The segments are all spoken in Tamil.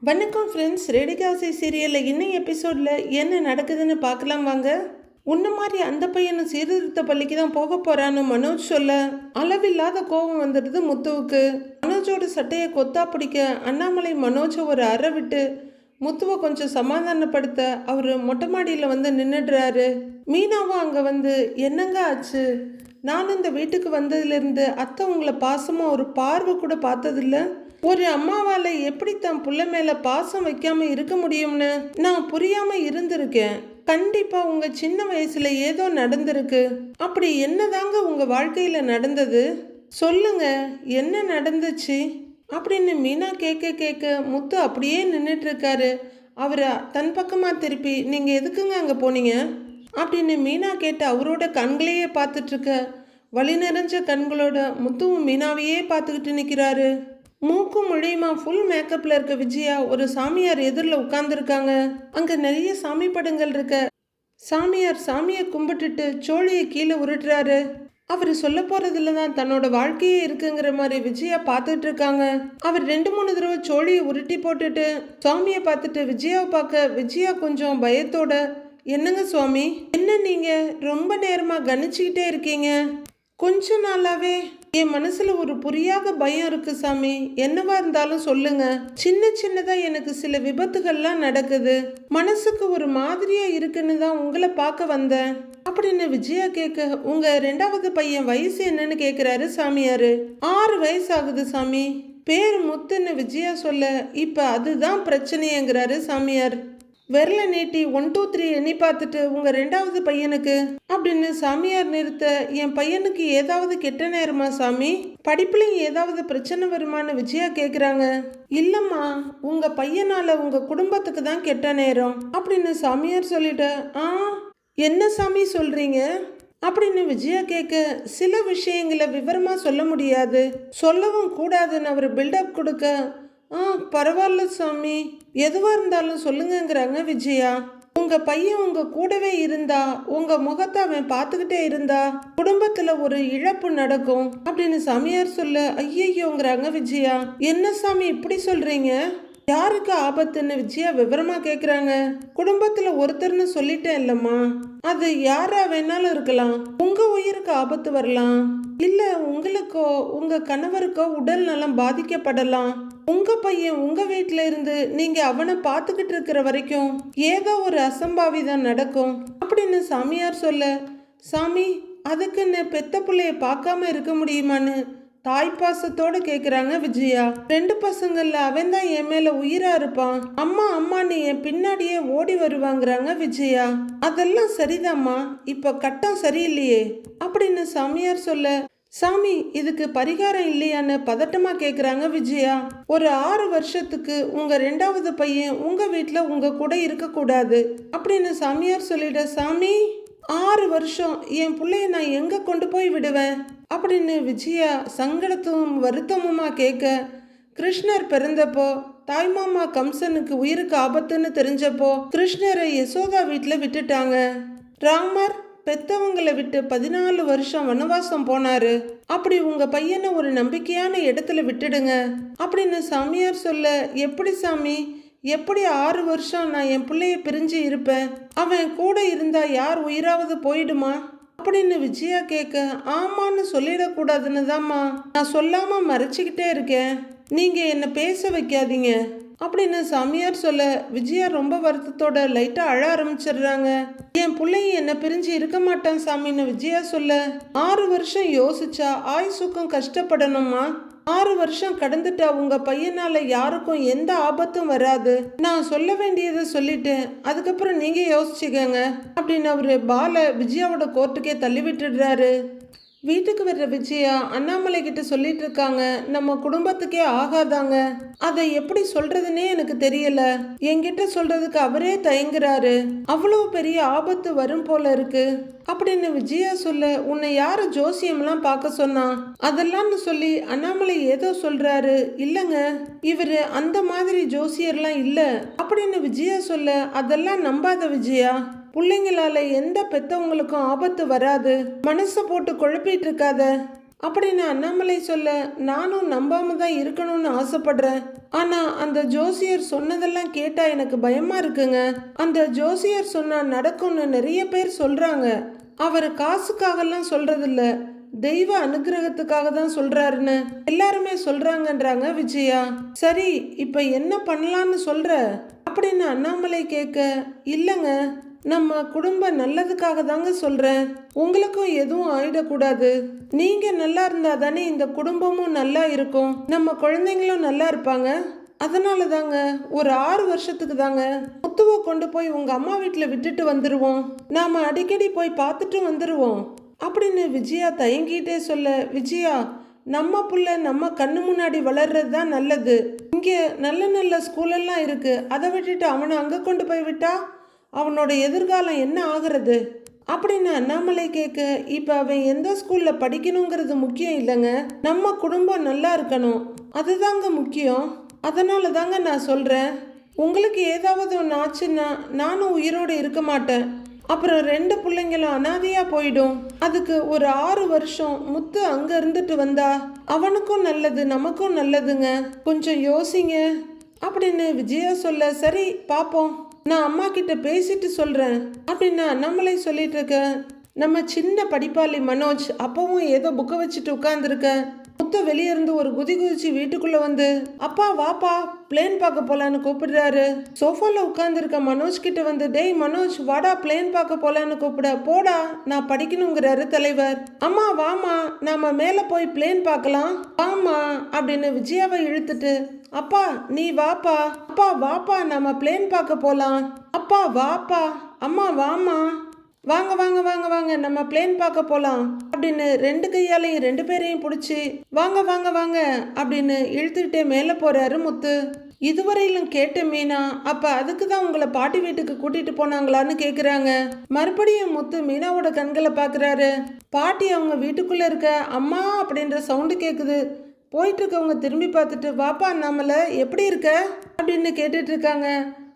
வணக்கம் ஃப்ரெண்ட்ஸ். ரேடிகாசி சீரியலில் இன்னும் எபிசோடில் என்ன நடக்குதுன்னு பார்க்கலாம் வாங்க. உன்ன மாதிரி அந்த பையனும் சீர்திருத்த பள்ளிக்கு தான் போக போகிறான்னு மனோஜ் சொல்ல அளவில்லாத கோபம் வந்துடுது முத்துவுக்கு. மனோஜோட சட்டையை கொத்தா பிடிக்க அண்ணாமலை மனோஜை ஒரு அறை விட்டு முத்துவை கொஞ்சம் சமாதானப்படுத்த அவர் மொட்டை மாடியில் வந்து நின்றுடுறாரு. மீனாவும் அங்கே வந்து என்னங்க ஆச்சு, நான் இந்த வீட்டுக்கு வந்ததுலேருந்து அத்தை உங்களை பாசமாக ஒரு பார்வை கூட பார்த்ததில்ல. ஒரு அம்மாவால் எப்படி தன் புள்ள மேலே பாசம் வைக்காம இருக்க முடியும்னு நான் புரியாமல் இருந்திருக்கேன். கண்டிப்பாக உங்கள் சின்ன வயசில் ஏதோ நடந்திருக்கு. அப்படி என்னதாங்க உங்கள் வாழ்க்கையில் நடந்தது சொல்லுங்க, என்ன நடந்துச்சு அப்படின்னு மீனா கேட்க முத்து அப்படியே நின்றுட்டு இருக்காரு. அவரை தன் பக்கமாக திருப்பி நீங்கள் எதுக்குங்க அங்கே போனீங்க அப்படின்னு மீனா கேட்டு அவரோட கண்களையே பார்த்துட்ருக்க வழி நிறைஞ்ச கண்களோட முத்துவும் மீனாவையே பார்த்துக்கிட்டு நிற்கிறாரு. மூக்கும் மொழியுமா ஃபுல் மேக்கப்பில் இருக்க விஜயா ஒரு சாமியார் எதிரில் உட்காந்துருக்காங்க. அங்கே நிறைய சாமி படங்கள் இருக்க சாமியார் சாமியை கும்பிட்டுட்டு சோழியை கீழே உருட்டுறாரு. அவர் சொல்ல போகிறதுல தான் தன்னோட வாழ்க்கையே இருக்குங்கிற மாதிரி விஜயா பார்த்துட்டு இருக்காங்க. அவர் 2-3 தடவை சோழியை உருட்டி போட்டுட்டு சுவாமியை பார்த்துட்டு விஜயாவை பார்க்க விஜயா கொஞ்சம் பயத்தோட, என்னங்க சுவாமி, என்ன நீங்கள் ரொம்ப நேரமாக கணிச்சுக்கிட்டே இருக்கீங்க? கொஞ்ச நாளாவே என் மனசுல ஒரு புரியாத பயம் இருக்கு சாமி. என்னவா இருந்தாலும் சொல்லுங்க. சின்னதா எனக்கு சில விபத்துகள்லாம் நடக்குது. மனசுக்கு ஒரு மாதிரியா இருக்குன்னு தான் உங்களை பார்க்க வந்தேன் அப்படின்னு விஜயா கேட்க, உங்க 2வது பையன் வயசு என்னன்னு கேட்கிறாரு சாமியாரு. 6 வயசு ஆகுது சாமி. பேர் முத்துன்னு விஜயா சொல்ல, இப்ப அதுதான் பிரச்சனைங்கிறாரு சாமியார். விரல நீட்டி 1 2 3 எண்ணி பார்த்துட்டு, உங்க 2வது பையனுக்கு அப்படின்னு சாமியார் நிறுத்த, என் பையனுக்கு ஏதாவது கெட்ட நேரமா சாமி? படிப்புலையும் ஏதாவது பிரச்சனை வருமானு விஜயா கேட்குறாங்க. இல்லம்மா, உங்க பையனால உங்க குடும்பத்துக்கு தான் கெட்ட நேரம் அப்படின்னு சாமியார் சொல்லிட்ட. என்ன சாமி சொல்றீங்க அப்படின்னு விஜயா கேட்க, சில விஷயங்களை விவரமா சொல்ல முடியாது, சொல்லவும் கூடாதுன்னு அவர் பில்டப் கொடுக்க, பரவாயில்ல சாமி, எதுவாக இருந்தாலும் சொல்லுங்கங்கிறாங்க விஜயா. உங்க பையன் உங்க கூடவே இருந்தா, உங்க முகத்தை அவன் பார்த்துக்கிட்டே இருந்தா குடும்பத்துல ஒரு இழப்பு நடக்கும் அப்படின்னு சாமியார் சொல்ல, ஐயோங்கிறாங்க விஜயா. என்ன சாமி இப்படி சொல்றீங்க? யாருக்கு ஆபத்துன்னு விஜயா விவரமா கேக்குறாங்க. குடும்பத்துல ஒருத்தர்னு சொல்லிட்டேன் இல்லம்மா, அது யாரா வேணாலும் இருக்கலாம். உங்க உயிருக்கு ஆபத்து வரலாம், இல்ல உங்களுக்கோ உங்க கணவருக்கோ உடல் நலம் பாதிக்கப்படலாம். உங்க பையன் உங்க வீட்டுல இருந்து நீங்க அவனை பார்த்துக்கிட்டு இருக்கிற வரைக்கும் ஏதோ ஒரு அசம்பாவிதம் நடக்கும் அப்படின்னு சாமியார் சொல்ல, சாமி அதுக்குன்னு பெத்த பிள்ளைய பார்க்காம இருக்க முடியுமான்னு தாய்ப்பாசத்தோடு கேட்குறாங்க விஜயா. 2 பசங்கள்ல அவன் தான் என் மேல உயிரா இருப்பான். அம்மா நீ என் பின்னாடியே ஓடி வருவாங்கிறாங்க விஜயா. அதெல்லாம் சரிதாம்மா, இப்ப கட்டம் சரியில்லையே அப்படின்னு சாமியார் சொல்ல, சாமி இதுக்கு பரிகாரம் இல்லையான்னு பதட்டமா கேட்குறாங்க விஜயா. ஒரு 6 வருஷத்துக்கு உங்க 2வது பையன் உங்க வீட்டில் உங்க கூட இருக்கக்கூடாது அப்படின்னு சாமியார் சொல்லிட. சாமி 6 வருஷம் என் பிள்ளைய நான் எங்க கொண்டு போய் விடுவேன் அப்படின்னு விஜயா சங்கடத்தும் வருத்தமுமா கேட்க, கிருஷ்ணர் பிறந்தப்போ தாய்மாமா கம்சனுக்கு உயிருக்கு ஆபத்துன்னு தெரிஞ்சப்போ கிருஷ்ணரை யசோதா வீட்டில் விட்டுட்டாங்க. ராமர் பெத்தவங்களை விட்டு 14 வருஷம் வனவாசம் போனாரு. அப்படி உங்க பையனை ஒரு நம்பிக்கையான இடத்துல விட்டுடுங்க அப்படின்னு சாமியார் சொல்ல, எப்படி சாமி, எப்படி 6 வருஷம் நான் என் பிள்ளைய பிரிஞ்சு இருப்பேன்? அவன் கூட இருந்தா யார் உயிராவது போயிடுமா அப்படின்னு விஜயா கேட்க, ஆமான்னு சொல்லிடக்கூடாதுன்னு தாம்மா நான் சொல்லாம மறைச்சிக்கிட்டே இருக்கேன். நீங்க என்ன பேச வைக்காதீங்க அப்படின்னு சாமியார் சொல்ல, விஜயா ரொம்ப வருத்தத்தோட லைட்டா அழ ஆரம்பிச்சிடுறாங்க. என் பிள்ளையும் என்ன பிரிஞ்சு இருக்க மாட்டான் சாமின்னு விஜயா சொல்ல, 6 வருஷம் யோசிச்சா ஆயுசுக்கும் கஷ்டப்படணுமா? 6 வருஷம் கடந்துட்டா உங்க பையனால யாருக்கும் எந்த ஆபத்தும் வராது. நான் சொல்ல வேண்டியதை சொல்லிட்டேன், அதுக்கப்புறம் நீங்க யோசிச்சுக்கங்க அப்படின்னு அவரு பால விஜயாவோட கோர்ட்டுக்கே தள்ளி விட்டுடுறாரு. வீட்டுக்கு வர்ற விஜயா அண்ணாமலை கிட்ட சொல்லிட்டு இருக்காங்க, நம்ம குடும்பத்துக்கே ஆகாதாங்க, அதை எப்படி சொல்றதுன்னே எனக்கு தெரியல. என்கிட்ட சொல்றதுக்கு அவரே தயங்குறாரு, அவ்வளவு பெரிய ஆபத்து வரும் போல இருக்கு அப்படின்னு விஜயா சொல்ல, உன்னை யாரு ஜோசியம்லாம் பார்க்க சொன்னா அதெல்லாம்னு சொல்லி அண்ணாமலை ஏதோ சொல்றாரு. இல்லைங்க, இவரு அந்த மாதிரி ஜோசியர்லாம் இல்ல அப்படின்னு விஜயா சொல்ல, அதெல்லாம் நம்பாத விஜயா, பிள்ளைங்களால எந்த பெத்தவங்களுக்கும் ஆபத்து வராது, மனசை போட்டு குழப்பிட்டு இருக்காத. அப்படின்னு அண்ணாமலை சொல்ல, நானும் நம்பாம தான் இருக்கணும்னு ஆசைப்படுறேன். ஆனா அந்த ஜோசியர் சொன்னதெல்லாம் கேட்டா எனக்கு பயமா இருக்குங்க. அந்த ஜோசியர் சொன்னா நடக்கும்னு நிறைய பேர் சொல்றாங்க. அவர் காசுக்காகலாம் சொல்றதில்ல, தெய்வ அனுகிரகத்துக்காக தான் சொல்றாருன்னு எல்லாருமே சொல்றாங்கன்றாங்க விஜயா. சரி, இப்ப என்ன பண்ணலான்னு சொல்ற அப்படின்னு அண்ணாமலை கேட்க, இல்லைங்க, நம்ம குடும்பம் நல்லதுக்காக தாங்க சொல்றேன். உங்களுக்கும் எதுவும் ஆயிடக்கூடாது. நீங்க நல்லா இருந்தா தானே இந்த குடும்பமும் நல்லா இருக்கும், நம்ம குழந்தைங்களும் நல்லா இருப்பாங்க. அதனால தாங்க ஒரு 6 வருஷத்துக்கு தாங்க முத்துவை கொண்டு போய் உங்க அம்மா வீட்டில் விட்டுட்டு வந்துடுவோம். நாம அடிக்கடி போய் பார்த்துட்டு வந்துடுவோம் அப்படின்னு விஜயா தயங்கிட்டே சொல்ல, விஜயா, நம்ம புள்ள நம்ம கண்ணு முன்னாடி வளர்றது தான் நல்லது. இங்கே நல்ல நல்ல ஸ்கூலெல்லாம் இருக்கு, அதை விட்டுட்டு அவனை அங்கே கொண்டு போய் விட்டா அவனோட எதிர்காலம் என்ன ஆகிறது அப்படின்னு அண்ணாமலை கேட்க, இப்போ அவன் எந்த ஸ்கூலில் படிக்கணுங்கிறது முக்கியம் இல்லைங்க, நம்ம குடும்பம் நல்லா இருக்கணும், அதுதாங்க முக்கியம். அதனால தாங்க நான் சொல்கிறேன், உங்களுக்கு ஏதாவது ஒன்று ஆச்சுன்னா நானும் உயிரோடு இருக்க மாட்டேன். அப்புறம் 2 பிள்ளைங்களும் அனாதையாக போயிடும். அதுக்கு ஒரு 6 வருஷம் முத்து அங்கே இருந்துட்டு வந்தா அவனுக்கும் நல்லது, நமக்கும் நல்லதுங்க. கொஞ்சம் யோசிங்க அப்படின்னு விஜயா சொல்ல, சரி பார்ப்போம், நான் அம்மா கிட்ட பேசிட்டு சொல்கிறேன் அப்படின்னு அண்ணாமலை சொல்லிட்டு இருக்கேன். நம்ம சின்ன படிப்பாளி மனோஜ் அப்பவும் ஏதோ புக்கை வச்சுட்டு உட்காந்துருக்க. முத்த வெளியே இருந்து ஒரு குதி குதிச்சு வீட்டுக்குள்ள வந்து, அப்பா வாப்பா பிளேன் பார்க்க போலான்னு கூப்பிடுறாரு. சோஃபால உட்காந்துருக்க மனோஜ் கிட்ட வந்து, டேய் மனோஜ் வாடா பிளேன் பார்க்க போலான்னு கூப்பிட, போடா நான் படிக்கணுங்கிறாரு தலைவர். அம்மா வாமா நாம மேல போய் பிளேன் பார்க்கலாம் வாமா அப்படின்னு விஜயாவை இழுத்துட்டு, அப்பா நீ வாப்பா, அப்பா வாப்பா நாம பிளேன் பார்க்க போலாம், அப்பா வாப்பா, அம்மா வாமா, வாங்க வாங்க வாங்க வாங்க நம்ம பிளேன் பார்க்க போலாம் அப்படின்னு 2 கையாலையும் 2 பேரையும் பிடிச்சி வாங்க வாங்க வாங்க அப்படின்னு இழுத்துக்கிட்டே மேலே போறாரு முத்து. இதுவரையிலும் கேட்ட மீனா, அப்ப அதுக்கு தான் உங்களை பாட்டி வீட்டுக்கு கூட்டிட்டு போனாங்களான்னு கேக்குறாங்க. மறுபடியும் முத்து மீனாவோட கண்களை பாக்குறாரு. பாட்டி அவங்க வீட்டுக்குள்ள இருக்க அம்மா அப்படின்ற சவுண்டு கேக்குது. போயிட்டு இருக்கவங்க திரும்பி பார்த்துட்டு, வாப்பா நம்மள எப்படி இருக்க அப்படின்னு கேட்டுட்டு இருக்காங்க.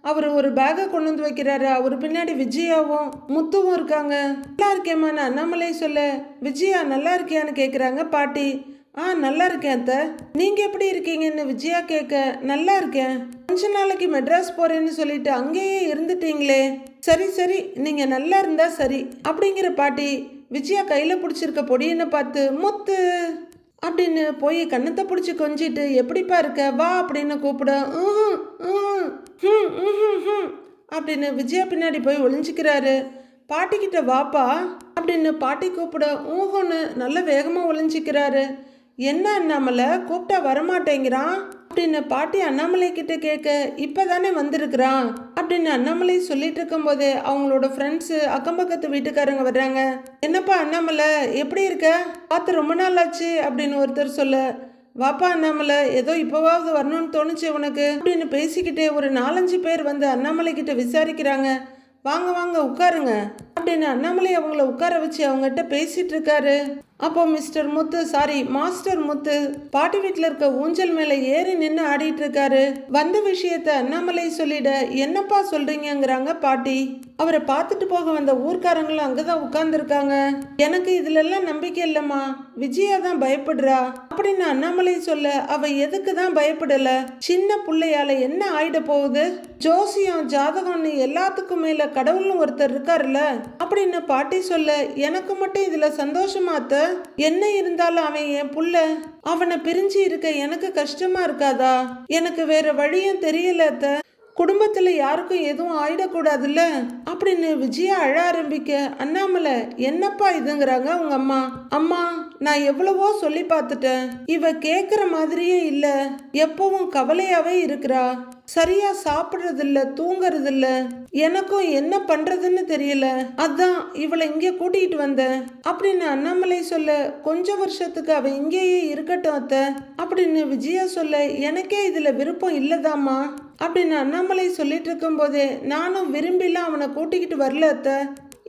அவர் ஒரு பேக்கை கொண்டு வந்து வைக்கிறாரு. அவர் பின்னாடி விஜயாவும் முத்துவும் இருக்காங்க. நல்லா இருக்கேம்மான்னு அண்ணாமலை சொல்ல, விஜயா நல்லா இருக்கியான்னு கேட்குறாங்க பாட்டி. நல்லா இருக்கேன் அத்தை, நீங்கள் எப்படி இருக்கீங்கன்னு விஜயா கேட்க, நல்லா இருக்கேன், கொஞ்ச நாளைக்கு மெட்ராஸ் போகிறேன்னு சொல்லிட்டு அங்கேயே இருந்துட்டீங்களே, சரி சரி நீங்கள் நல்லா இருந்தா சரி அப்படிங்கிற பாட்டி விஜயா கையில் பிடிச்சிருக்க பொடியனை பார்த்து, முத்து அப்படின்னு போய் கண்ணத்தை பிடிச்சி கொஞ்சிட்டு, எப்படிப்பா இருக்க வா அப்படின்னு கூப்பிட, அப்படின்னு விஜயா பின்னாடி போய் ஒளிஞ்சிக்கிறாரு. பாட்டிக்கிட்ட வாப்பா அப்படின்னு பாட்டி கூப்பிட, ஊஹோன்னு நல்ல வேகமாக ஒளிஞ்சிக்கிறாரு. என்ன அண்ணாமலை கூப்பிட்டா வரமாட்டேங்கிறான் அப்படின்னு பாட்டி அண்ணாமலை கிட்ட கேட்க, இப்பதானே வந்திருக்கிறான் அப்படின்னு அண்ணாமலை சொல்லிட்டு இருக்கும் போதே அவங்களோட ஃப்ரெண்ட்ஸு அக்கம் பக்கத்து வீட்டுக்காரங்க வர்றாங்க. என்னப்பா அண்ணாமலை எப்படி இருக்க, பார்த்து ரொம்ப நாள் ஆச்சு அப்படின்னு ஒருத்தர் சொல்ல, வாப்பா அண்ணாமலை ஏதோ இப்போவாவது வரணும்னு தோணுச்சு உனக்கு அப்படின்னு பேசிக்கிட்டே ஒரு 4-5 பேர் வந்து அண்ணாமலை கிட்ட விசாரிக்கிறாங்க. வாங்க வாங்க உட்காருங்க அப்படின்னு அண்ணாமலை அவங்கள உட்கார வச்சு அவங்ககிட்ட பேசிட்டு இருக்காரு. அப்போ மிஸ்டர் முத்து, சாரி மாஸ்டர் முத்து, பாட்டி வீட்டில் இருக்க ஊஞ்சல் மேலே ஏறி நின்று ஆடிட்டு இருக்காரு. வந்த விஷயத்த அண்ணாமலை சொல்லிட, என்னப்பா சொல்றீங்கிறாங்க பாட்டி. அவரை பார்த்துட்டு போக வந்த ஊர்க்காரங்களும் அங்கதான் உட்கார்ந்துருக்காங்க. எனக்கு இதுல எல்லாம் நம்பிக்கை இல்லம்மா, விஜயா தான் பயப்படுறா அப்படின்னு அண்ணாமலை சொல்ல, அவ எதுக்கு தான் பயப்படல, சின்ன பிள்ளையால என்ன ஆயிட போகுது, ஜோசியம் ஜாதகம்னு எல்லாத்துக்கும் மேல கடவுள்னு ஒருத்தர் இருக்காருல்ல அப்படின்னு பாட்டி சொல்ல, எனக்கு மட்டும் இதுல சந்தோஷமாத்த, என்ன இருந்தாலும் அவன் என் புள்ள, அவனை பிரிஞ்சு இருக்க எனக்கு கஷ்டமா இருக்காதா, எனக்கு வேற வழியும் தெரியல அத்த, குடும்பத்துல யாருக்கும் எதுவும் ஆயிடக்கூடாதுல்ல அப்படின்னு விஜயா அழ ஆரம்பிக்க, அண்ணாமலை என்னப்பா இதுங்கிறாங்க உங்க அம்மா. அம்மா நான் எவ்வளவோ சொல்லி பார்த்துட்டேன், இவ கேக்குற மாதிரியே இல்ல, எப்பவும் கவலையாவே இருக்கிறா, சரியா சாப்பிடுறது இல்ல, தூங்குறது இல்ல, எனக்கும் என்ன பண்றதுன்னு தெரியல, அதான் இவளை இங்கே கூட்டிகிட்டு வந்தேன் அப்படின்னு அண்ணாமலை சொல்ல, கொஞ்ச வருஷத்துக்கு அவ இங்கேயே இருக்கட்டும் அத்த அப்படின்னு விஜயா சொல்ல, எனக்கே இதுல விருப்பம் இல்லதாம்மா அப்படின்னு அண்ணாமலை சொல்லிட்டு இருக்கும் போதே, நானும் விரும்பிலாம் அவனை கூட்டிக்கிட்டு வரல அத்த,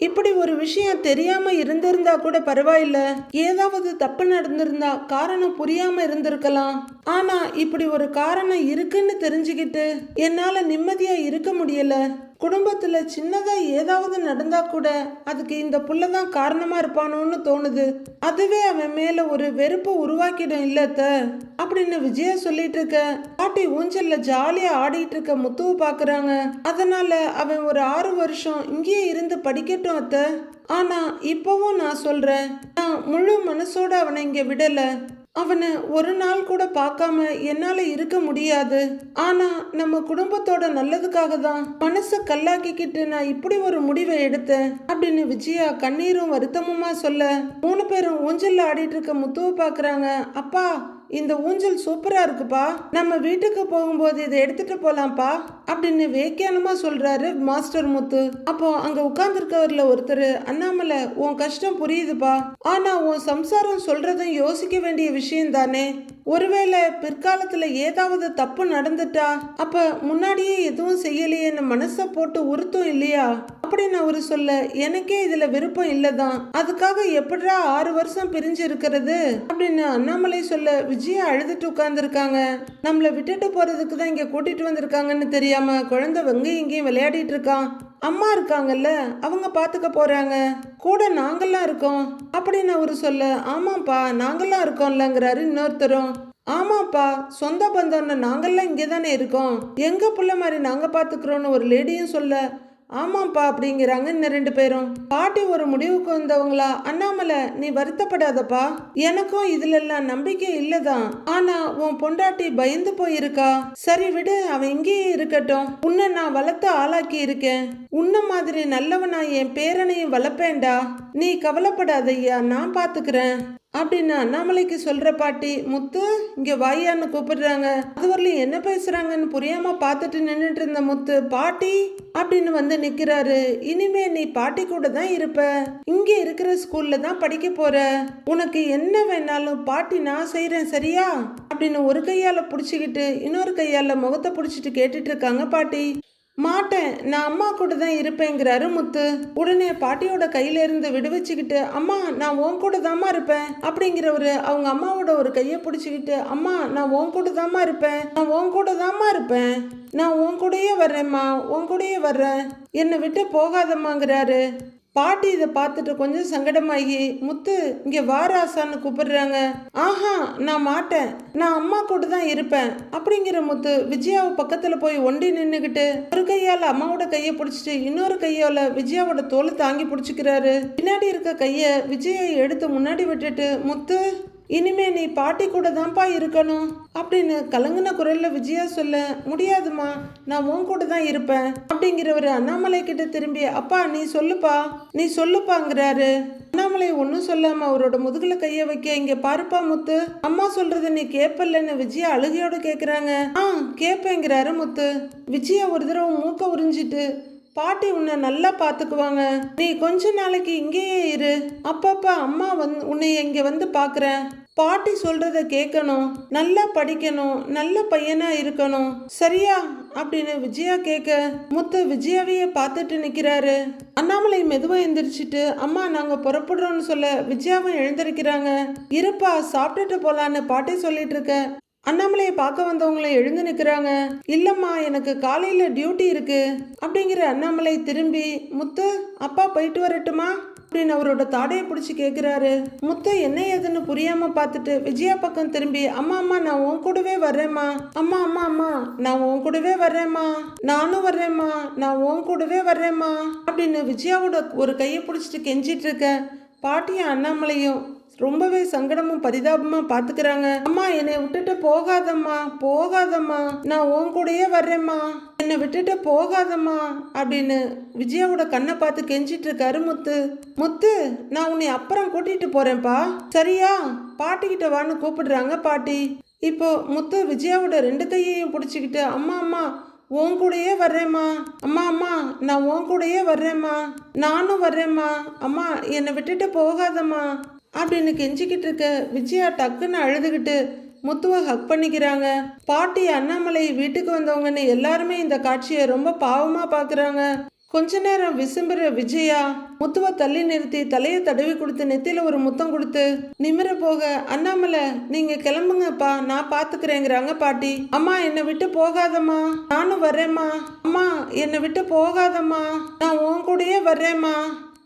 இப்படி ஒரு விஷயம் தெரியாம இருந்திருந்தா கூட பரவாயில்ல, ஏதாவது தப்பு நடந்திருந்தா காரணம் புரியாம இருந்திருக்கலாம், ஆனா இப்படி ஒரு காரணம் இருக்குன்னு தெரிஞ்சுக்கிட்டு என்னால நிம்மதியா இருக்க முடியல, குடும்பத்துல சின்னதா ஏதாவது நடந்தா கூட அதுக்கு இந்த புள்ள தான் காரணமா இருப்பானோன்னு தோணுது. அதுவே அவன் மேல ஒரு வெறுப்பை உருவாக்கிடும் இல்லத்த அப்படின்னு விஜயா சொல்லிட்டு இருக்க பாட்டி ஊஞ்சல்ல ஜாலியா ஆடிட்டு இருக்க முத்துவை பாக்குறாங்க. அதனால அவன் ஒரு 6 வருஷம் இங்கேயே இருந்து படிக்கட்டும் அத்த. ஆனா இப்பவும் நான் சொல்றேன், நான் முழு மனசோட அவனை இங்க விடல. அவனை ஒரு நாள் கூட பார்க்காம என்னால இருக்க முடியாது. ஆனா நம்ம குடும்பத்தோட நல்லதுக்காக தான் மனசை கல்லாக்கிக்கிட்டு நான் இப்படி ஒரு முடிவை எடுத்தேன் அப்படின்னு விஜயா கண்ணீரும் வருத்தமுமா சொல்ல 3 பேரும் ஊஞ்சல்ல ஆடிட்டு இருக்க முத்துவை பாக்குறாங்க. அப்பா, இந்த ஊஞ்சல் சூப்பரா இருக்குப்பா, நம்ம வீட்டுக்கு போகும்போது இதை எடுத்துட்டு போலாம்ப்பா அப்படின்னு வேக்கியானமா சொல்றாரு மாஸ்டர் முத்து. அப்போ அங்க உட்கார்ந்துருக்கவர்ல ஒருத்தர், அண்ணாமலை உன் கஷ்டம் புரியுதுப்பா, ஆனா உன் சம்சாரம் சொல்றதும் யோசிக்க வேண்டிய விஷயம் தானே. ஒருவேளை பிற்காலத்துல ஏதாவது தப்பு நடந்துட்டா அப்ப முன்னாடியே எதுவும் செய்யலையேன்னு மனசை போட்டு உறுத்தும் இல்லையா அப்படின்னு அவரு சொல்ல, எனக்கே இதுல விருப்பம் இல்லதான், அதுக்காக எப்படிடா 6 வருஷம் பிரிஞ்சு இருக்கிறது அப்படின்னு அண்ணாமலை சொல்ல விஜயா அழுதுட்டு உட்கார்ந்துருக்காங்க. நம்மளை விட்டுட்டு போறதுக்கு தான் இங்க கூட்டிட்டு வந்திருக்காங்கன்னு தெரியாம குழந்தை வெங்கையும் இங்கேயும் விளையாடிட்டு இருக்கான். அம்மா இருக்காங்கல்ல, அவங்க பாத்துக்க போறாங்க, கூட நாங்கெல்லாம் இருக்கோம் அப்படின்னு அவரு சொல்ல, ஆமாப்பா நாங்கெல்லாம் இருக்கோம்லங்கிறாரு இன்னொருத்தரும். ஆமாப்பா, சொந்த பந்தம்னு நாங்கெல்லாம் இங்கே தானே இருக்கோம், எங்க புள்ள மாதிரி நாங்க பாத்துக்கிறோன்னு ஒரு லேடியும் சொல்ல, ஆமாப்பா அப்படிங்கிறாங்க இன்னும் 2 பேரும். பாட்டி ஒரு முடிவுக்கு வந்தவங்களா, அண்ணாமலை நீ வருத்தப்படாதப்பா, எனக்கும் இதுல எல்லாம் நம்பிக்கை இல்லதான், ஆனா உன் பொண்டாட்டி பயந்து போயிருக்கா, சரி விடு, அவன் இங்கேயே இருக்கட்டும், உன்னை நான் வளர்த்து ஆளாக்கி இருக்கேன், உன்ன மாதிரி நல்லவனா என் பேரனையும் வளர்ப்பேன்டா, நீ கவலைப்படாதையா, நான் பாத்துக்கிறேன் அப்படின்னு அண்ணாமலைக்கு சொல்ற பாட்டி. முத்து இங்க வாயான்னு கூப்பிடுறாங்க. அது வரலையும் என்ன பேசுறாங்கன்னு புரியாம பார்த்துட்டு நின்றுட்டு இருந்த முத்து பாட்டி அப்படின்னு வந்து நிக்கிறாரு. இனிமே நீ பாட்டி கூட தான் இருப்ப, இங்க இருக்கிற ஸ்கூல்ல தான் படிக்க போற, உனக்கு என்ன வேணாலும் பாட்டி நான் செய்யறேன் சரியா அப்படின்னு ஒரு கையால புடிச்சுக்கிட்டு இன்னொரு கையால முகத்தை புடிச்சிட்டு கேட்டுட்டு இருக்காங்க பாட்டி. மாட்டேன், நான் அம்மா கூட தான் இருப்பேங்கிறாரு முத்து. உடனே பாட்டியோட கையில இருந்து விடுவிச்சுக்கிட்டு, அம்மா நான் உன் கூட தாமா இருப்பேன் அப்படிங்கிறவரு அவங்க அம்மாவோட ஒரு கையை பிடிச்சிக்கிட்டு, அம்மா நான் உன் கூட தாமா இருப்பேன், நான் உன் கூட தாமா இருப்பேன், நான் உன் கூடயே வர்றேம்மா, உன் கூடயே வர்றேன், என்னை விட்டு போகாதம்மாங்கிறாரு. பாட்டி இதை பார்த்துட்டு கொஞ்சம் சங்கடமாகி, முத்து இங்க வாராசான்னு கூப்பிடுறாங்க. ஆஹா நான் மாட்டேன், நான் அம்மா கூட தான் இருப்பேன் அப்படிங்கிற முத்து விஜயாவை பக்கத்துல போய் ஒண்டி நின்னுக்கிட்டு ஒரு கையால அம்மாவோட கையை பிடிச்சிட்டு இன்னொரு கையால விஜயாவோட தோலை தாங்கி பிடிச்சிக்கிறாரு. பின்னாடி இருக்க கைய விஜயை எடுத்து முன்னாடி விட்டுட்டு, முத்து இனிமே நீ பாட்டி கூட தான்ப்பா இருக்கணும் அப்படின்னு கலங்கின குரல்ல விஜயா சொல்ல, முடியாதுமா நான் உன் கூட தான் இருப்பேன் அப்படிங்கிறவரு அண்ணாமலை கிட்ட திரும்பி, அப்பா நீ சொல்லுப்பா, நீ சொல்லுப்பாங்கிறாரு. அண்ணாமலை ஒன்னும் சொல்லாம அவரோட முதுகுல கைய வைக்க, இங்க பாருப்பா முத்து, அம்மா சொல்றத நீ கேப்பல்லன்னு விஜயா அழுகையோட கேக்குறாங்க. கேப்பேங்கிறாரு முத்து. விஜயா ஒரு தடவை மூக்க உறிஞ்சிட்டு, பாட்டி உன்னை நல்லா பார்த்துக்குவாங்க, நீ கொஞ்ச நாளைக்கு இங்கேயே இரு, அப்பப்ப அம்மா உன்னை இங்க வந்து பார்க்குறேன், பாட்டி சொல்றத கேட்கணும், நல்லா படிக்கணும், நல்ல பையனா இருக்கணும் சரியா அப்படின்னு விஜயா கேட்க முத்து விஜயாவையே பார்த்துட்டு நிக்கிறாரு. அண்ணாமலை மெதுவா எந்திரிச்சிட்டு, அம்மா நாங்க புறப்படுறோம்னு சொல்ல விஜயாவும் எழுந்திருக்கிறாங்க. இருப்பா சாப்பிட்டுட்டு போலான்னு பாட்டி சொல்லிட்டு இருக்க அண்ணாமலையை பார்க்க வந்தவங்கள எழுந்து நிற்கிறாங்க. இல்லம்மா எனக்கு காலையில டியூட்டி இருக்கு அப்படிங்கிற அண்ணாமலை திரும்பி, முத்து அப்பா போயிட்டு வரட்டுமா அப்படின்னு அவரோட தாடையை பிடிச்சி கேட்குறாரு. முத்து என்ன ஏதுன்னு புரியாம பார்த்துட்டு விஜயா பக்கம் திரும்பி, அம்மா அம்மா நான் உன் கூடவே வர்றேம்மா, அம்மா அம்மா அம்மா நான் உன் கூடவே வர்றேம்மா, நானும் வர்றேம்மா, நான் உன் கூடவே வர்றேம்மா அப்படின்னு விஜயாவோட ஒரு கையை பிடிச்சிட்டு கெஞ்சிட்டு இருக்க பாட்டியும் அண்ணாமலையும் ரொம்பவே சங்கடமும் பரிதாபமா பாத்துக்கிறாங்க. அம்மா என்னை விட்டுட்டு போகாதம்மா, போகாதம்மா, நான் உன் கூடயே வர்றேம்மா, என்னை விட்டுட்டு போகாதம்மா அப்படின்னு விஜயாவோட கண்ணை பார்த்து கெஞ்சிட்டு இருக்காரு முத்து. முத்து நான் உன்னை அப்புறம் கூட்டிட்டு போறேன்ப்பா சரியா, பாட்டிக்கிட்ட வான்னு கூப்பிடுறாங்க பாட்டி. இப்போ முத்து விஜயாவோட 2 கையையும் பிடிச்சிக்கிட்டு, அம்மா அம்மா உன் கூடயே வர்றேம்மா, அம்மா அம்மா நான் உன் கூடயே வர்றேம்மா, நானும் வர்றேம்மா, அம்மா என்னை விட்டுட்டு போகாதம்மா அப்படின்னு கெஞ்சிக்கிட்டு இருக்க விஜயா டக்குன்னு அழுதுகிட்டு முத்துவை ஹக் பண்ணிக்கிறாங்க. பாட்டி அண்ணாமலை வீட்டுக்கு வந்தவங்கன்னு எல்லாருமே இந்த காட்சியை ரொம்ப பாவமா பாக்குறாங்க. கொஞ்ச நேரம் விசும்புற விஜயா முத்துவை தள்ளி நிறுத்தி தலையை தடவி கொடுத்து நெத்தியில ஒரு முத்தம் கொடுத்து நிமிர போக, அண்ணாமலை நீங்க கிளம்புங்கப்பா, நான் பாத்துக்கிறேங்கிறாங்க பாட்டி. அம்மா என்னை விட்டு போகாதம்மா, நானும் வர்றேம்மா. அம்மா என்னை விட்டு போகாதம்மா, நான் உன் கூடயே வர்றேம்மா,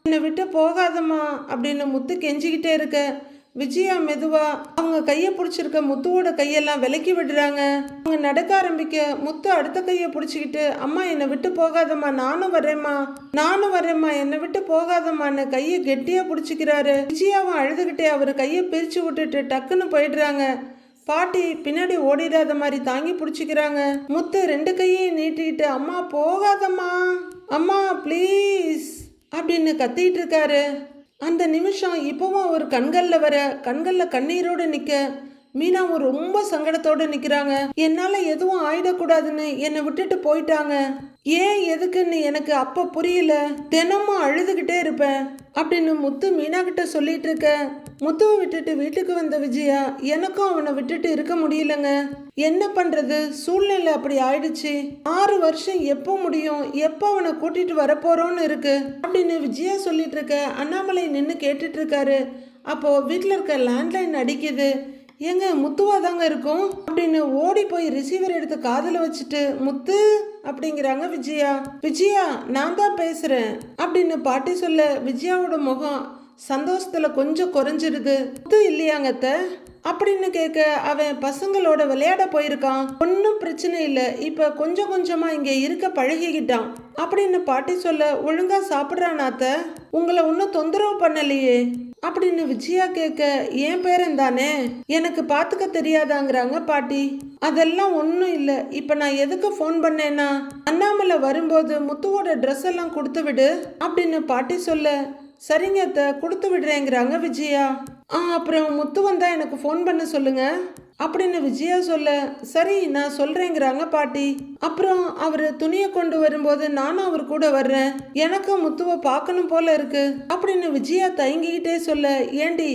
என்னை விட்டு போகாதம்மா அப்படின்னு முத்து கெஞ்சிக்கிட்டே இருக்க, விஜயா மெதுவா அவங்க கையை பிடிச்சிருக்க முத்துவோட கையெல்லாம் விலக்கி விடுறாங்க. அவங்க நடக்க ஆரம்பிக்க முத்து அடுத்த கையை பிடிச்சிக்கிட்டு, அம்மா என்னை விட்டு போகாதம்மா, நானும் வர்றேம்மா, நானும் வர்றேம்மா, என்னை விட்டு போகாதம்மான்னு கையை கெட்டியா பிடிச்சிக்கிறாரு. விஜயாவும் அழுதுகிட்டே அவர் கையை பிரிச்சு விட்டுட்டு டக்குன்னு போயிடுறாங்க. பாட்டி பின்னாடி ஓடிடாத மாதிரி தாங்கி பிடிச்சிக்கிறாங்க. முத்து ரெண்டு கையையும் நீட்டிக்கிட்டு, அம்மா போகாதம்மா, அம்மா ப்ளீஸ் அப்படின்னு கத்திட்டு இருக்காரு. அந்த நிமிஷம் இப்பவும் அவர் கண்களில் கண்ணீரோடு நிற்க, மீனாவும் ரொம்ப சங்கடத்தோடு நிற்கிறாங்க. என்னால் எதுவும் ஆயிடக்கூடாதுன்னு என்னை விட்டுட்டு போயிட்டாங்க. ஏன் எதுக்குன்னு எனக்கு அப்போ புரியல. தினமும் அழுதுகிட்டே இருப்பேன் அப்படின்னு முத்து மீனா கிட்ட சொல்லிட்டு இருக்க, முத்துவை விட்டுட்டு வீட்டுக்கு வந்த விஜயா எனக்கும் அவனை விட்டுட்டு இருக்க முடியலங்க. என்ன பண்றது, சூழ்நிலை அப்படி ஆயிடுச்சு. 6 வருஷம் எப்போ முடியும், எப்போ அவனை கூட்டிட்டு வரப்போறோன்னு இருக்கு அப்படின்னு விஜயா சொல்லிட்டு இருக்க, அண்ணாமலை நின்று கேட்டுட்டு இருக்காரு. அப்போ வீட்டில் இருக்க லேண்ட்லைன் அடிக்குது. ஏங்க முத்துவா தாங்க இருக்கும் அப்படின்னு ஓடி போய் ரிசீவர் எடுத்து காதில் வச்சுட்டு, முத்து அப்படிங்கிறாங்க விஜயா. விஜயா நான் தான் பேசுறேன் அப்படின்னு பாட்டி சொல்ல, விஜயாவோட முகம் சந்தோஷத்துல கொஞ்சம் குறைஞ்சிருது. முத்து இல்லையாங்க அத்தை அப்படின்னு கேட்க, அவன் பசங்களோட விளையாட போயிருக்கான், ஒன்றும் பிரச்சனை இல்லை, இப்ப கொஞ்சம் கொஞ்சமா இங்க இருக்க பழகிக்கிட்டான் அப்படின்னு பாட்டி சொல்ல, ஒழுங்கா சாப்பிட்றானாத்த, உங்களை ஒன்றும் தொந்தரவு பண்ணலையே அப்படின்னு விஜயா கேட்க, என் பேரன் தானே, எனக்கு பார்த்துக்க தெரியாதாங்கிறாங்க பாட்டி. அதெல்லாம் ஒன்றும் இல்லை, இப்போ நான் எதுக்கு ஃபோன் பண்ணேன்னா, அண்ணாமலை வரும்போது முத்துவோட ட்ரெஸ் எல்லாம் கொடுத்து விடு அப்படின்னு பாட்டி சொல்ல, சரிங்க அத்தை கொடுத்து விடுறேங்கிறாங்க விஜயா. அப்புறம் முத்து வந்தா எனக்கு ஃபோன் பண்ண சொல்லுங்க அப்படின்னு விஜயா சொல்ல, சரி நான் சொல்றேங்கிறாங்க பாட்டி. அப்புறம் அவர் துணியை கொண்டு வரும்போது நானும் அவர் கூட வர்றேன், எனக்கும் முத்துவை பார்க்கணும் போல இருக்கு அப்படின்னு விஜயா தயங்கிக்கிட்டே சொல்ல, ஏண்டி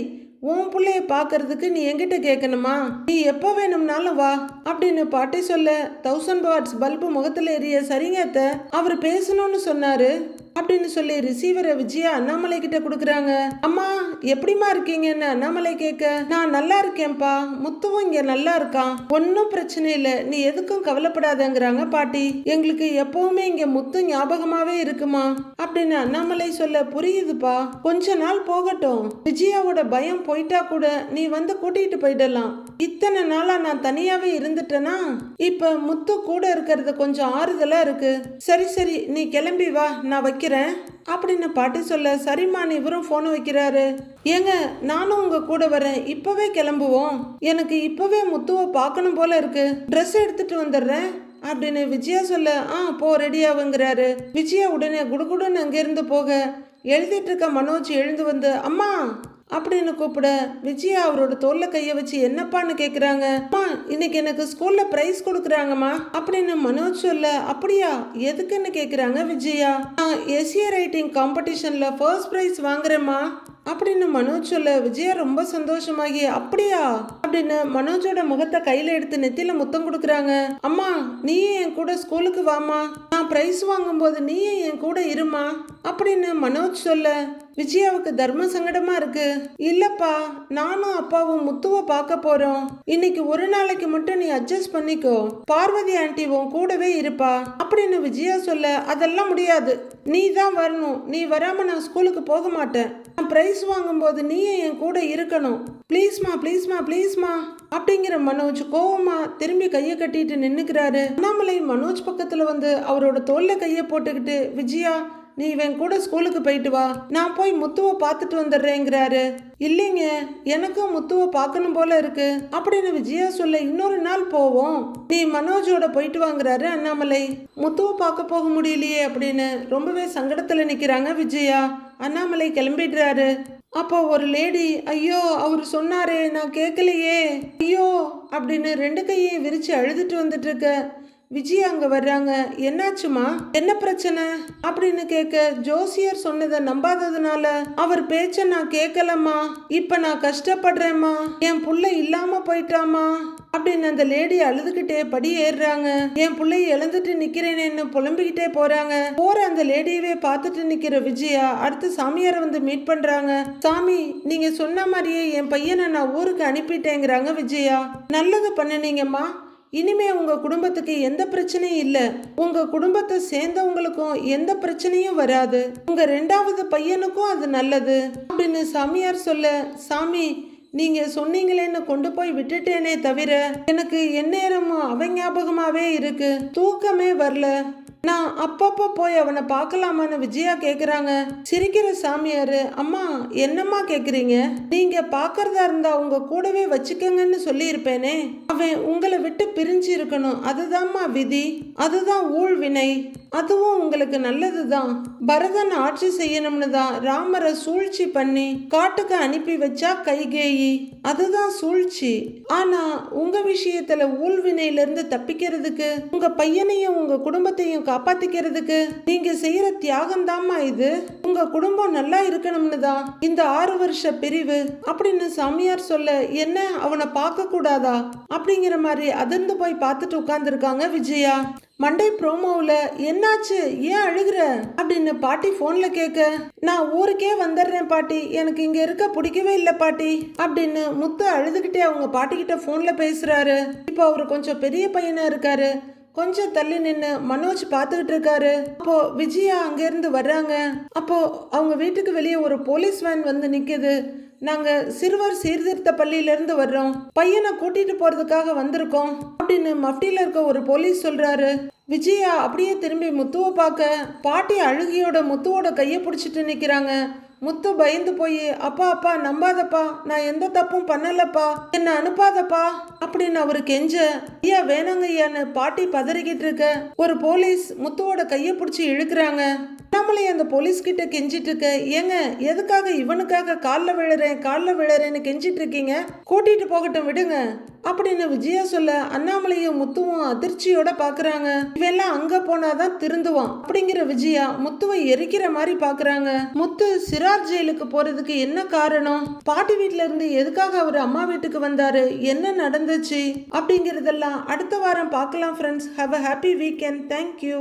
உன் பிள்ளைய பார்க்கறதுக்கு நீ என்கிட்ட கேட்கணுமா, நீ எப்போ வேணும்னாலும் வா அப்படின்னு பாட்டி சொல்ல, 1000 வாட்ஸ் பல்பு முகத்தில் எரிய, சரிங்க அத்தை அவர் பேசணும்னு சொன்னாரு அப்படின்னு சொல்லி ரிசீவரை விஜயா அண்ணாமலை கிட்ட கொடுக்குறாங்க. அம்மா எப்படிமா இருக்கீங்கன்னு அண்ணாமலை கேட்க, நான் நல்லா இருக்கேன்ப்பா, முத்துவும் இங்க நல்லா இருக்கான், ஒன்னும் பிரச்சனை இல்லை, நீ எதுக்கும் கவலைப்படாதங்கிறாங்க பாட்டி. எங்களுக்கு எப்பவுமே இங்க முத்து ஞாபகமாவே இருக்குமா அப்படின்னு அண்ணாமலை சொல்ல, புரியுதுப்பா, கொஞ்ச நாள் போகட்டும், விஜயாவோட பயம் போயிட்டா கூட நீ வந்து கூட்டிட்டு போயிடலாம், இத்தனை நாளா நான் தனியாவே இருந்துட்டேனா, இப்ப முத்து கூட இருக்கிறது கொஞ்சம் ஆறுதலா இருக்கு, சரி சரி நீ கிளம்பி வா நான் வைக்கிறேன் அப்படின்னு பாட்டி சொல்ல, சரிம்மா இவரும் போன் வைக்கிறாரு. ஏங்க நானும் உங்க கூட வரேன், இப்பவே கிளம்புவோம், எனக்கு இப்பவே முத்துவை பார்க்கணும் போல இருக்கு, ட்ரெஸ் எடுத்துட்டு வந்துடுறேன் அப்படின்னு விஜயா சொல்ல, போ ரெடியாவுங்கிறாரு. விஜயா உடனே குடுகுடுன்னு அங்கிருந்து போக, எழுதிட்டு இருக்க மனோஜ் எழுந்து வந்து அம்மா அப்படின்னு கூப்பிட, விஜயா அவரோட தோல்ல கைய வச்சு என்னப்பான்னு கேக்குறாங்க. அம்மா இன்னைக்கு எனக்கு ஸ்கூல்ல பிரைஸ் கொடுக்குறாங்கம்மா அப்படின்னு மனோஜ் சொல்ல, அப்படியா எதுக்குன்னு கேக்குறாங்க விஜயா. நான் எஸ்ஏ ரைட்டிங் காம்படிஷன்ல ஃபர்ஸ்ட் பிரைஸ் வாங்குறேம்மா அப்படின்னு மனோஜ் சொல்ல, விஜயா ரொம்ப சந்தோஷமாகி, அப்படியா அப்படின்னு மனோஜோட முகத்தை கையில எடுத்து நெத்தியில முத்தம் கொடுக்குறாங்க. அம்மா நீயே என் கூட ஸ்கூலுக்கு வாமா, நான் பிரைஸ் வாங்கும்போது நீயே என் கூட இருமா அப்படின்னு மனோஜ் சொல்ல, விஜயாவுக்கு தர்ம சங்கடமா இருக்கு. இல்லப்பா நானும் அப்பாவும் முத்துவை பார்க்க போறோம், இன்னைக்கு ஒரு நாளைக்கு மட்டும் நீ அட்ஜஸ்ட் பண்ணிக்கோ, பார்வதி ஆண்டி உன் கூடவே இருப்பா அப்படின்னு விஜயா சொல்ல, அதெல்லாம் முடியாது, நீ தான் வரணும், நீ வராம நான் ஸ்கூலுக்கு போக மாட்டேன், நான் பிரைஸ் வாங்கும்போது நீயே என் கூட இருக்கணும், ப்ளீஸ்மா ப்ளீஸ்மா ப்ளீஸ்மா அப்படிங்கிற மனோஜ் கோவமா திரும்பி கையை கட்டிட்டு நின்னுக்கிறாரு. அண்ணாமலை மனோஜ் பக்கத்துல வந்து அவரோட தோல்ல கையை போட்டுக்கிட்டு, விஜயா நீ இவன் கூட ஸ்கூலுக்கு போயிட்டு வா, நான் போய் முத்துவை பார்த்துட்டு வந்துடுறேங்கிறாரு. இல்லைங்க எனக்கும் முத்துவை பார்க்கணும் போல இருக்கு அப்படின்னு விஜயா சொல்ல, இன்னொரு நாள் போவோம், நீ மனோஜோட போயிட்டு வாங்குறாரு அண்ணாமலை. முத்துவை பார்க்க போக முடியலையே அப்படின்னு ரொம்பவே சங்கடத்துல நிக்கிறாங்க விஜயா. அண்ணாமலை கிளம்பிடுறாரு. அப்போ ஒரு லேடி, ஐயோ அவர் சொன்னாரே நான் கேட்கலையே ஐயோ அப்படின்னு 2 கையை விரிச்சு அழுதுட்டு வந்துட்டு இருக்க. விஜயா அங்க வர்றாங்க. என்னாச்சுமா, என்ன பிரச்சனை அப்படின்னு கேட்க, ஜோசியர் சொன்னதை நம்பாததுனால அவர் பேச்ச நான் கேட்கலம்மா. இப்ப நான் கஷ்டப்படுறேம்மா. என் புள்ள இல்லாம போயிட்டாமா அப்படின்னு அந்த லேடி அழுதுகிட்டே படி ஏறுறாங்க. என் பிள்ளைய இழந்துட்டு நிக்கிறேன்னு புலம்பிக்கிட்டே போறாங்க. போற அந்த லேடியவே பார்த்துட்டு நிக்கிற விஜயா அடுத்து சாமியாரை வந்து மீட் பண்றாங்க. சாமி, நீங்க சொன்ன மாதிரியே என் பையனை நான் ஊருக்கு அனுப்பிட்டேங்கிறாங்க விஜயா. நல்லது பண்ணுனீங்கம்மா. இனிமே உங்க குடும்பத்துக்கு எந்த பிரச்சனையும் இல்ல. உங்க குடும்பத்தை சேர்ந்தவங்களுக்கும் எந்த பிரச்சனையும் வராது. உங்க 2வது பையனுக்கும் அது நல்லது அப்படின்னு சாமியார் சொல்ல, சாமி நீங்க சொன்னீங்களேன்னு கொண்டு போய் விட்டுட்டேனே தவிர எனக்கு எந்நேரமும் அவன் ஞாபகமாவே இருக்கு. தூக்கமே வரல. நான் அப்பப்போ போய் அவனை பார்க்கலாமான்னு விஜயா கேக்குறாங்க. சிரிக்கிற சாமியாரு, அம்மா என்னம்மா கேக்குறீங்க? நீங்க பாக்குறதா இருந்தா உங்க கூடவே வச்சுக்கங்கன்னு சொல்லி இருப்பேனே. அவன் உங்களை விட்டு பிரிஞ்சு இருக்கணும். அதுதான்மா விதி. அதுதான் ஊழ்வினை. அதுவும் உங்களுக்கு நல்லதுதான். பரதன் ஆட்சி செய்யணும்னு தான் ராமரை சூழ்ச்சி பண்ணி காட்டுக்கு அனுப்பி வச்சா கைகேயி. அதுதான் சூழ்ச்சி. ஆனா உங்க விஷயத்துல ஊழ்வினையில இருந்து தப்பிக்கிறதுக்கு, உங்க பையனையும் உங்க குடும்பத்தையும் காப்பாத்திக்கிறதுக்கு நீங்க செய்யற தியாகம் தாம்மா இது. உங்க குடும்பம் நல்லா இருக்கணும்னு தான் இந்த 6 வருஷ பிரிவு அப்படின்னு சாமியார் சொல்ல, என்ன அவனை பார்க்க கூடாதா அப்படிங்கிற மாதிரி அதிர்ந்து போய் பார்த்துட்டு உட்கார்ந்துருக்காங்க விஜயா. மண்டே ப்ரோமோவில் என்னாச்சு, ஏன் அழுகுற அப்படின்னு பாட்டி ஃபோன்ல கேட்க, நான் ஊருக்கே வந்துடுறேன் பாட்டி, எனக்கு இங்க இருக்க பிடிக்கவே இல்லை பாட்டி அப்படின்னு முத்து அழுதுகிட்டே அவங்க பாட்டிக்கிட்ட ஃபோன்ல பேசுறாரு. இப்போ அவரு கொஞ்சம் பெரிய பையனா இருக்காரு. கொஞ்சம் தள்ளி நின்று மனோஜ் பார்த்துக்கிட்டு இருக்காரு. அப்போ விஜயா அங்கேருந்து வர்றாங்க. அப்போ அவங்க வீட்டுக்கு வெளியே ஒரு போலீஸ் வேன் வந்து நிக்குது. நாங்க சிறுவர் சீர்திருத்த பள்ளியிலிருந்து வர்றோம், பையனை கூட்டிட்டு போறதுக்காக வந்திருக்கோம் அப்படின்னு மஃப்டியில இருக்க ஒரு போலீஸ் சொல்றாரு. விஜயா அப்படியே திரும்பி முத்துவை பார்க்க, பாட்டி அழுகியோட முத்துவோட கையை பிடிச்சிட்டு நிக்கிறாங்க. முத்து பயந்து போய், அப்பா அப்பா நம்பாதப்பா, நான் எந்த தப்பும் பண்ணலப்பா, என்ன அனுப்பாதப்பா அப்படின்னு அவரு கெஞ்ச, ஐயா வேணாங்க ஐயான்னு பாட்டி பதறிக்கிட்டு இருக்க, ஒரு போலீஸ் முத்துவோட கையை பிடிச்சி இழுக்கிறாங்க. நம்மளே அந்த போலீஸ் கிட்ட கெஞ்சிட்டு இருக்க, ஏங்க எதுக்காக இவனுக்காக காலில் விழுறேன்னு கெஞ்சிட்டு இருக்கீங்க, கூட்டிட்டு போகட்டும் விடுங்க அப்படின்னு விஜயா சொல்ல, அண்ணாமலையும் முத்துவும் அதிர்ச்சியோட பாக்குறாங்க. இவெல்லாம் அங்க போனாதான் திருந்துவான் அப்படிங்கிற விஜயா முத்துவை எரிக்கிற மாதிரி பாக்குறாங்க. முத்து சிறார் ஜெயிலுக்கு போறதுக்கு என்ன காரணம், பாட்டி வீட்டுல இருந்து எதுக்காக அவர் அம்மா வீட்டுக்கு வந்தாரு, என்ன நடந்துச்சு அப்படிங்கறதெல்லாம் அடுத்த வாரம் பார்க்கலாம் friends. Have a happy weekend. Thank you.